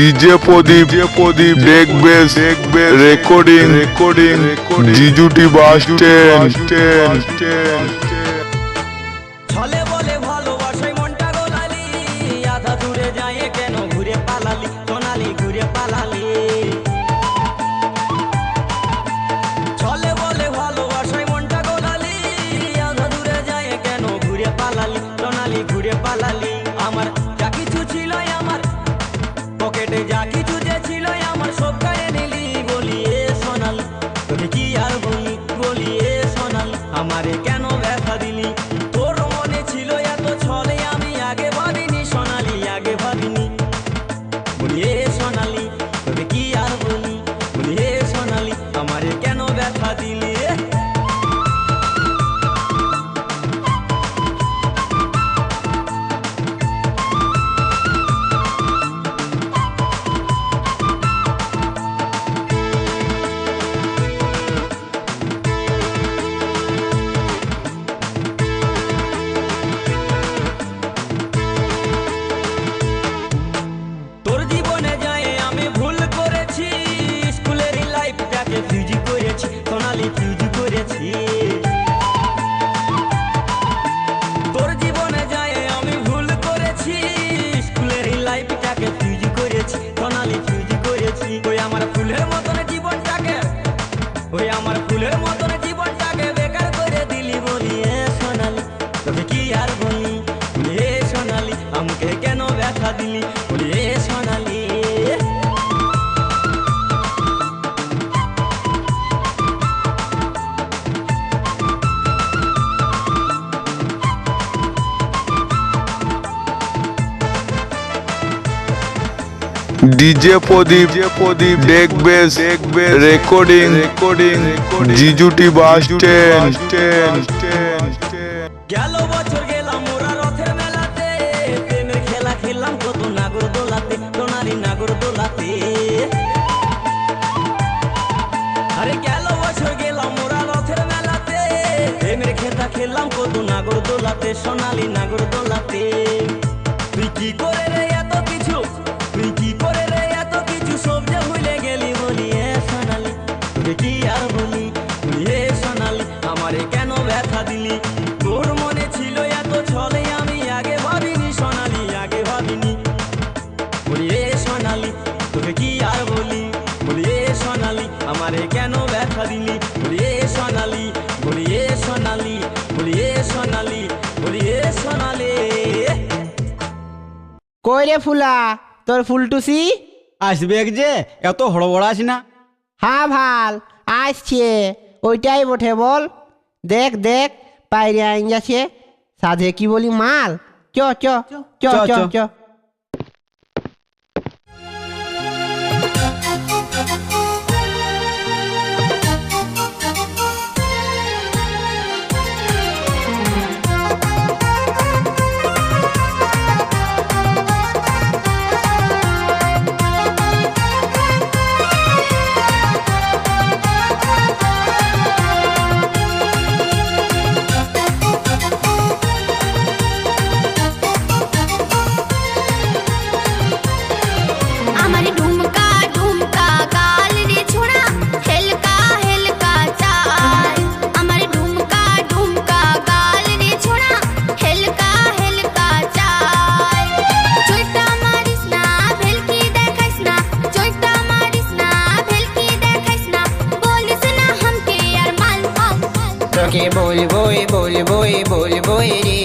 DJ প্রদীপ deck bass recording জিজুটি bus stand. ছলে বলে ভালোবাসায় মনটা গোলালি, আধা দূরে যায় কেন ঘুরে পালালি, সোনালি ঘুরে পালালি। ছলে বলে ভালোবাসায় মনটা গোলালি, আধা দূরে যায় কেন ঘুরে পালালি, সোনালি ঘুরে পালালি। আমার যা কিছু ছিল, আমার পকেটে যা কিছু যে ছিল, আমার সব গায়ে নিলি। বলিয়ে সোনালি তোকে কি আর বলি, বলিয়ে সোনালি আমারে কেন ব্যথা দিলি। তোর মনে ছিল এত ছলে, আমি আগে ভাবিনি সোনালি, আগে ভাবিনি। বলিয়ে সোনালি তোকে কি আর বলি, বলিয়ে সোনালি আমারে কেন ব্যথা দিলি। তোর জীবনে যায় আমি ভুল করেছি, স্কুলের লাইফটাকে ফিউজ করেছি, সোনালি ফিউজ করেছি। তোর জীবনে যায় আমি ভুল করেছি, স্কুলের লাইফটাকে ফিউজ করেছি, সোনালি ফিউজ করেছি। ওই আমার ফুলের মতন জীবনটাকে, ওই আমার ফুলের মতন জীবনটাকে বেকার করে দিলি। বলিয়ে সোনালি তোকে কি আর বলি, বলিয়ে সোনালি আমাকে কেন ব্যথা দিলি, বলিয়ে সোনালি। ডিজে প্রদীপ ডেক বেস রেকর্ডিং জিজুটি বাস স্ট্যান্ড। গেল বছর গেলাম ওরা রথের মেলাতে, প্রেমের খেলা খেললাম কত নাগর দোলাতে, সোনালি নাগর দোলাতে। আরে গেল বছর গেলাম ওরা রথের মেলাতে, প্রেমের খেলা খেললাম কত নাগর দোলাতে, সোনালি নাগর দোলাতে। তুই কি করে রে এত কিছু, তুই কি করে রে এত কিছু, সব যে ভুলে গেলি। বলিয়ে সোনালি তুই কি আর বলি, বলিয়ে সোনালি আমারে কেন ব্যথা দিলি। তোর মনে ছিল এত ছলে, আমি আগে ভাবিনি সোনালি, আগে ভাবিনি। বলিয়ে সোনালি তোকে কি আর বলি, বলিয়ে সোনালি আমারে কেন ব্যথা দিলি। বলিয়ে সোনালি, বলিয়ে সোনালি, বলিয়ে সোনালি, বলিয়ে সোনালি। কই রে ফুলা, তোর ফুলটুসি আসবে যে এত হড়বড়াস না। হ্যাঁ ভাল আসছে, ওইটাই বটে বল। দেখ দেখ বাইরে আইন যাচ্ছে, সাধে কি বলি মাল। চ চ চ চ চ। তোকে বলবোই বলবোই বলবোই রে,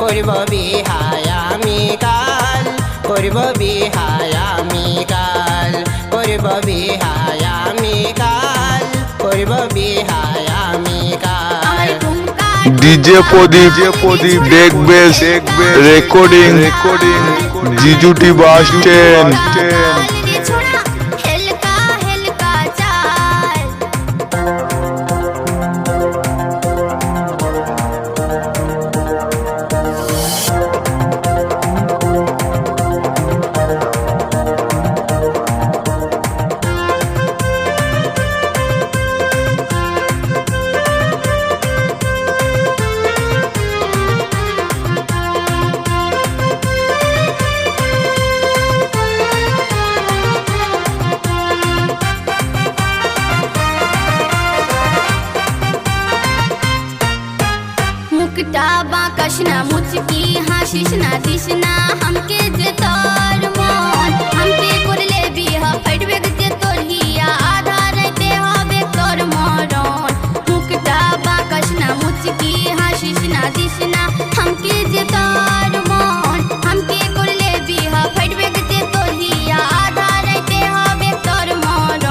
করব বিহায় আমি কাল, করব বিহায় আমি কাল, করব বিহায় আমি কাল, করব বিহায় আমি কাল। ডিজে প্রদীপ ডেক বেস রেকর্ডিং জিজুটি বাস স্ট্যান্ড। मुकटा बाकस ना मुचकी हाशिस ना दिस ना हमके जे तोर मन हमके करले बिहा फटबे जे तोर हिया आधा रहते हवे तोर मरन मुकटा बाकस ना मुचकी हाशिस ना दिस ना हमके जे तोर मन हमके करले बिहा फटबे जे तोर हिया आधा रहते हवे तोर मरन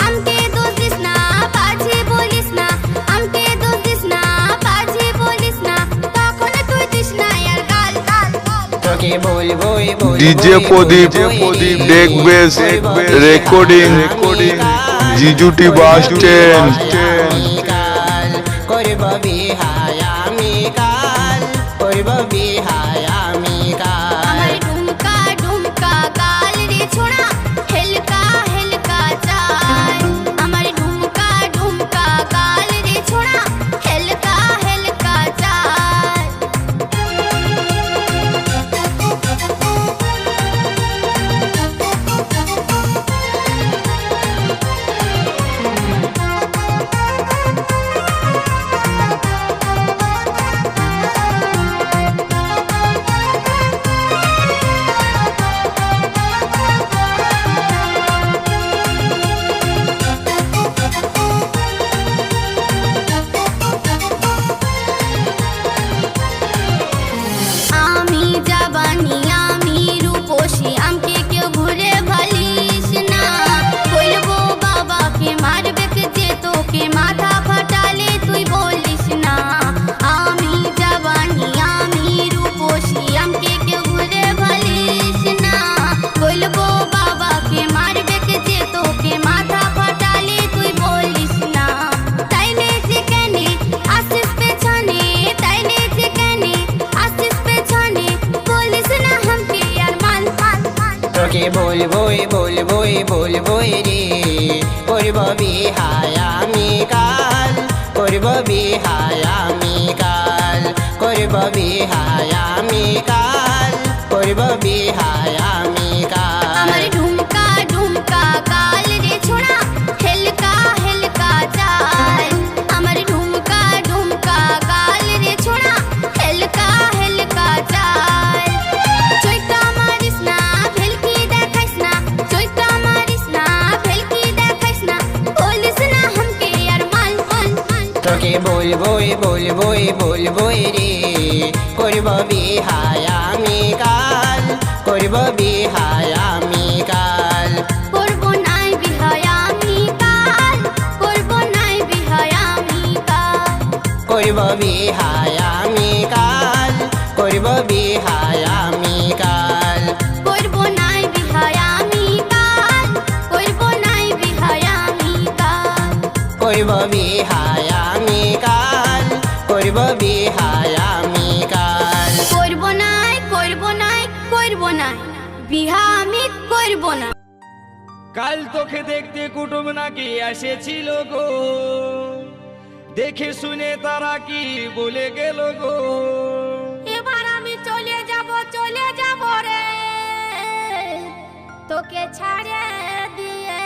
हमके दोष दिस ना पाछे बोलिस ना हमके दोष दिस ना पाछे बोलिस ना তখন তুই দিস না यार গাল গাল তোকে বলবো ডিজে প্রদীপ ডেক বেস রেকর্ডিং জিজুটি বাস স্ট্যান্ড কাল করব বিহায় আমি কাল করব বিহায় আমি কাল আমার ঢুমকা ঢুমকা গাল রে ছোড়া হেলকা হেলকা চাই আমার ঢুমকা ঢুমকা গাল রে ছোড়া হেলকা হেলকা চাই আমি জাবানি আমি রূপসী আমকে কেউ ঘুরে ভালিস না বলবো বাবাকে মারবে যে তোকে মাথা ফাটালে তুই বলিস না আমি জাবানি আমি রূপসী আমকে কেউ ঘুরে ভালিস না বলবো বাবাকে মারবে যে তোকে মাথা ফাটালে তুই বলিস না তাই নেছে কেনে আসিস পেছনে তাই নেছে কেনে আসিস পেছনে বলিস না हमके यार मान मान मान তোকে বলবোই রে করব বিহায় আমি কাল করব বিহায় আমি কাল করব বিহায় আমি কাল করব বিহায় আমি কাল আমার ঢুমকা ঢুমকা গাল রে ছোড়া হেলকা হেলকা চাই আমার ঢুমকা ঢুমকা গাল রে ছোড়া হেলকা হেলকা চাই চৈতা মারিস না ভেলকি দেখাইস না চৈতা মারিস না ভেলকি দেখাইস না বলিস না हमके यार मान मान मान তোকে বলবোই রে করব বিহায় আমি কাল করব বিহায় আমি কাল করবো নাই বিহায় আমি কাল করবো নাই বিহায় আমি কাল করব বিহায় আমি কাল করব বিহায় আমি কাল করবো নাই বিহায় আমি কাল করবো নাই বিহায় আমি কাল করব বিহায় আমি কাল করব বিহায় আমি কাল করবো নাই করবো নাই করবো নাই বিহা আমি করবো না কাল তোকে দেখতে কুটুম নাকি এসেছিল গো দেখে শুনে তারা কি বলে গেল গো এবার আমি চলে যাব রে তোকে ছাড়ে দিয়ে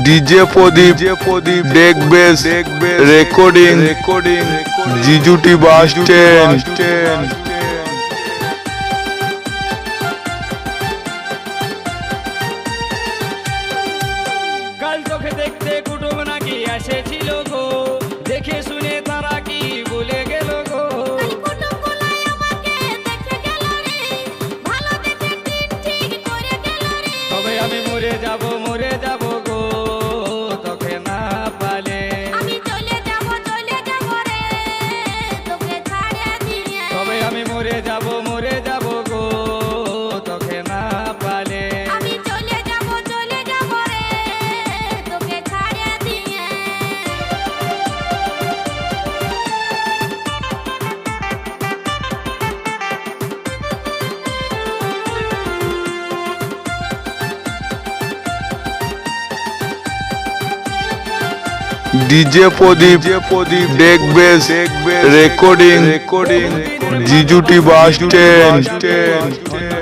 ডিজে প্রদীপ ডেক বেস রেকর্ডিং জিজুটি বাস স্ট্যান্ড কাল তোকে দেখতে কুটুম নাকি এসেছিল গো দেখে শুনে তারা কি বলে গেল গো কুটুমগুলাই আমাকে দেখে গেল রে ভালো দেখে ঠিক করে গেল রে তবে আমি মরে যাব গো তোকে না পালে আমি চলে যাব রে তোকে ছাড়ে দিয়ে তবে আমি মরে যাব গো তোকে না পালে আমি চলে যাব রে তোকে ছাড়ে দিয়ে ডিজে প্রদীপ ডেক বেস রেকর্ডিং জিজুটি বাস স্ট্যান্ড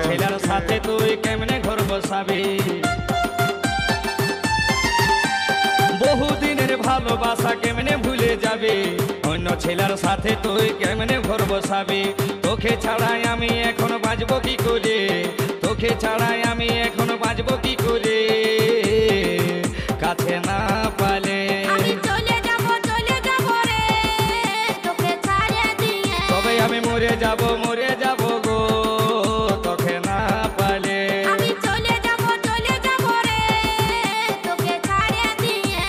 ছেলের সাথে তুই কেমনে ঘর বসাবি বহুদিনের ভালোবাসা কেমনে ভুলে যাবে অন্য ছেলের সাথে তুই কেমনে ঘর বসাবি তোকে ছাড়াই আমি এখন বাঁচবো কি করে তোকে ছাড়াই আমি এখন বাঁচবো কি করে কাছে না পালে আমি চলে যাব রে তোকে ছাড়িয়ে দিয়ে তবে আমি মরে যাব গো তোকে না পালে আমি চলে যাব রে তোকে ছাড়িয়ে দিয়ে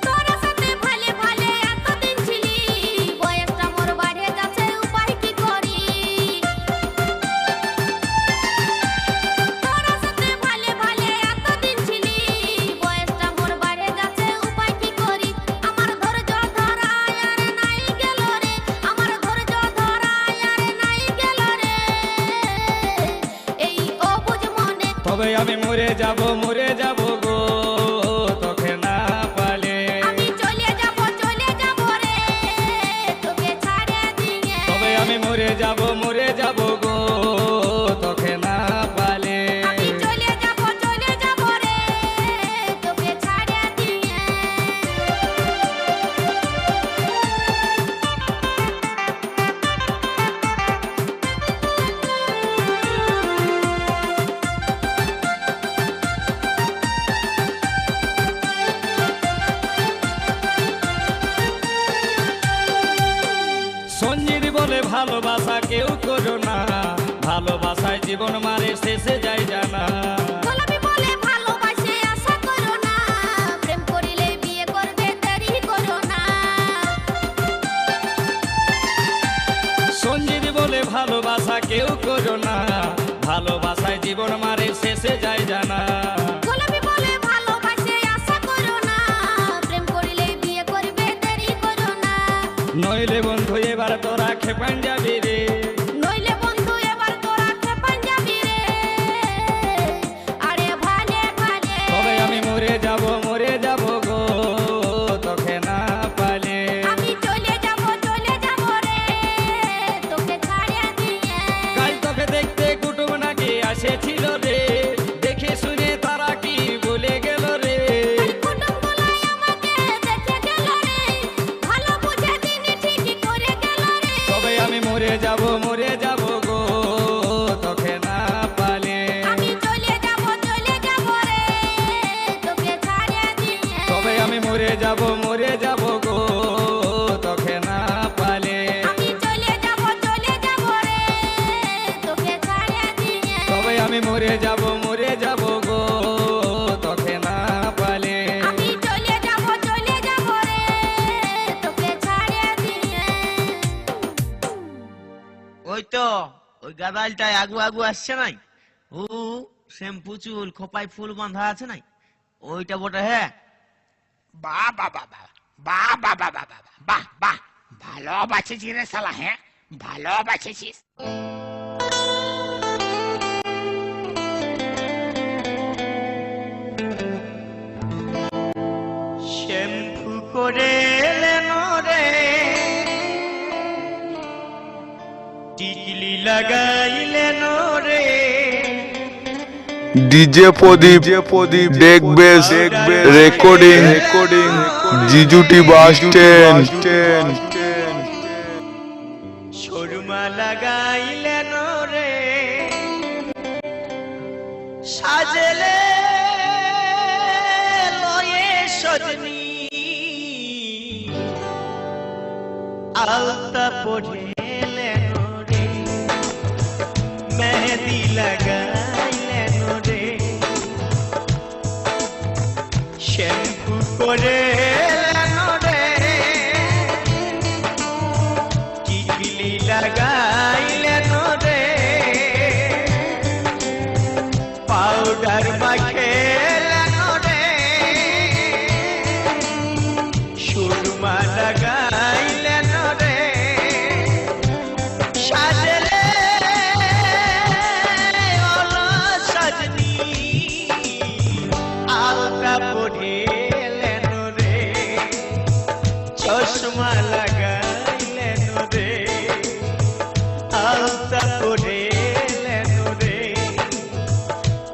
তোর সাথে ভালে ভালে এতদিন ছিলি বয়সটা মোর বাড়ে যাচ্ছে উপায় কি করি তোর সাথে ভালে ভালে এতদিন ছিলি বয়সটা মোর বাড়ে যাচ্ছে উপায় কি করি আমার ধৈর্য ধরা আর নাই গেল রে আমার ধৈর্য ধরা আর নাই গেল রে এই অবুঝ মনে তবে আমি মরে যাব গো তোকে না পালে আমি চলে যাব রে তোকে ছাড়িয়ে দিয়ে তবে আমি মরে যাব গো তোকে না পালে আমি চলে যাব রে তোকে ছাড়িয়ে দিয়ে সঞ্জিত বলে ভালোবাসা কেউ করো না ভালোবাসায় জীবন মারে শেষে যায় জানা গোলাপি বলে ভালোবাসে আশা করো না প্রেম করিলে বিয়ে করবে দেরি করো না সঞ্জিত বলে ভালোবাসা কেউ করো না ভালোবাসায় জীবন মারে শেষে যায় জানা গোলাপি বলে ভালোবাসে আশা করো না প্রেম করিলে বিয়ে করবে দেরি করো না নইলে বন্ধু এবার তোরা খেপান যাবি রে নইলে বন্ধু এবার তোরা খেপান যাবি রে আরে ভালে ভালে তবে আমি মরে যাব গো তোকে না পালে আমি চলে যাব রে তোকে ছাড়িয়ে দিয়ে কাল তোকে দেখতে কুটুম নাকি আসেছিল রে দেখে শুনে তারা কি বলে গেল রে কুটুম বলাই আমাকে দেখে গেল রে ভালো বুঝে দিন ঠিকই করে গেল রে তবে আমি মরে যাব গো তোকে না পালে আমি চলে যাব রে তোকে ছাড়িয়ে দিয়ে তবে আমি মরে যাব গো তোকে না পালে আমি চলে যাব রে তোকে ছাড়িয়ে দিয়ে তবে আমি মরে যাব গো তোকে না পালে আমি চলে যাব রে তোকে ছাড়িয়ে দিয়ে ওই তো ওই গাদালটায় আগু আগু আসছে নাই ও শ্যাম্পু চুল খোপায় ফুল বাঁধা আছে নাই ওইটা বটে হ্যাঁ বাহ বাহ বাহ বাহ বাহ বাহ বাহ বাহ বাহ বাহ বাহ ভালো বাঁচেছিস রে শালা হ্যাঁ ভালো বাঁচেছিস শ্যাম্পু করে রে টিকলি লাগাইলেন রে ডিজে প্রদীপ ডেক বেস রেকর্ডিং জিজুটি বাস স্ট্যান্ড সুরমা লাগাইলেন রে সাজলে লয়ে সজনী আলতা পড়েলেন রে মেহেদি লাগাইলেন রে শ্যাম্পু করে রে টিকলি লাগাইলেন রে পাউডার মাখেলেন রে সুরমা চশমা লাগাইলেন রে আলতা পড়েলেন রে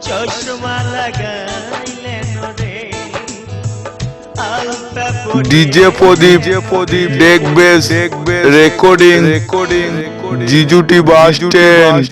চশমা লাগাইলেন রে আলতা ডিজে প্রদীপ ডেক বেস রেকর্ডিং জিজুটি বাস স্ট্যান্ড